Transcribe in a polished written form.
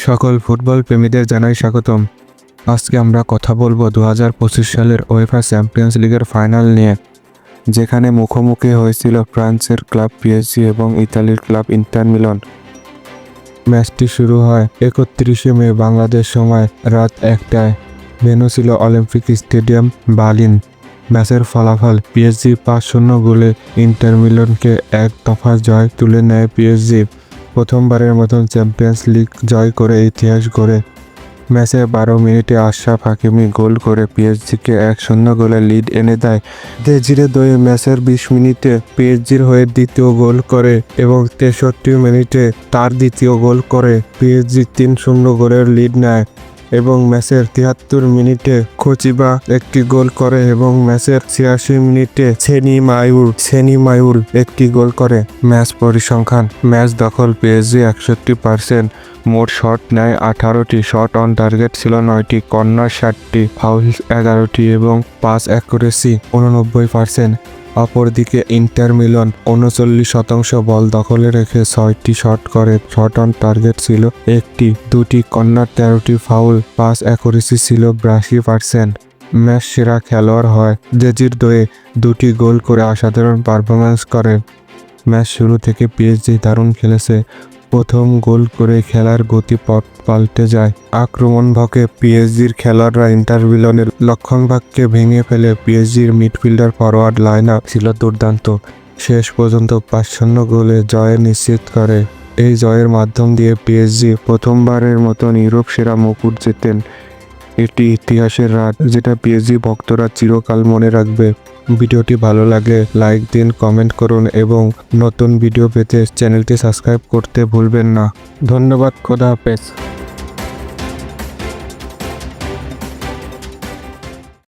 সকল ফুটবল প্রেমীদের জানাই স্বাগতম। আজকে আমরা কথা বলবো 2025 সালের ওয়েফা চ্যাম্পিয়ন্স লিগের ফাইনাল নিয়ে, যেখানে মুখোমুখি হয়েছিল ফ্রান্সের ক্লাব পিএসজি এবং ইতালির ক্লাব ইন্টার মিলান। ম্যাচটি শুরু হয় 31শে মে বাংলাদেশ সময় রাত 1টায়। ভেন্যু ছিল অলিম্পিক স্টেডিয়াম, বার্লিন। ম্যাচের ফলাফল পিএসজি 5-0 গোলে ইন্টার মিলানকে এক দফা জয় তুলে নেয় পিএসজি। প্রথমবারের মতন চ্যাম্পিয়ন্স লিগ জয় করে ইতিহাস গড়ে। ম্যাচে 12 মিনিটে আশরাফ হাকিমি গোল করে পিএসজিকে 1-0 গোলে লিড এনে দেয়। দেজিরে দোয়ে ম্যাচের 20 মিনিটে পিএসজির হয়ে দ্বিতীয় গোল করে এবং 63 মিনিটে তার দ্বিতীয় গোল করে পিএসজি 3-0 গোলের লিড নেয় এবং ম্যাচের 73 মিনিটে খচিবা একটি গোল করে এবং ম্যাচের 86 মিনিটে সেনি মায়ুর একটি গোল করে। ম্যাচ পরিসংখ্যান: ম্যাচ দখল পিএসজি 61%, মোট শট নেয় 18টি, শট অন টার্গেট ছিল 9টি, কর্নার 60টি, ফাউল 11টি এবং পাস অ্যাকুরেসি 89%। অপরদিকে ইন্টার মিলান 39% বল দখলে রেখে 6টি শট করে, শট অন টার্গেট ছিল 1টি, 2টি কর্নার, 13টি ফাউল, পাস অ্যাকুরেসি ছিল 82%। ম্যাচ সেরা খেলোয়াড় হয় দেজির দোয়ে, 2টি গোল করে অসাধারণ পারফরম্যান্স করে। ম্যাচ শুরু থেকে পিএসজি দারুণ খেলেছে। প্রথম গোল করে খেলার গতিপথ পাল্টে যায়। আক্রমণভাগে পিএসজির খেলোয়াড়রা ইন্টার মিলানের লক্ষণভাগকে ভেঙে ফেলে। পিএসজির মিডফিল্ডার ফরওয়ার্ড লাইন আপ ছিল দুর্দান্ত। শেষ পর্যন্ত 5-0 গোলে জয় নিশ্চিত করে। এই জয়ের মাধ্যম দিয়ে পিএসজি প্রথমবারের মতন ইউরোপ সেরা মুকুট জেতেন। এটি ইতিহাসের রাত, যেটা পিএসজি ভক্তরা চিরকাল মনে রাখবে। ভিডিওটি ভালো লাগে লাইক দিন, কমেন্ট করুন এবং নতুন ভিডিও পেতে চ্যানেলটি সাবস্ক্রাইব করতে ভুলবেন না। ধন্যবাদ। খোদা হাফেজ।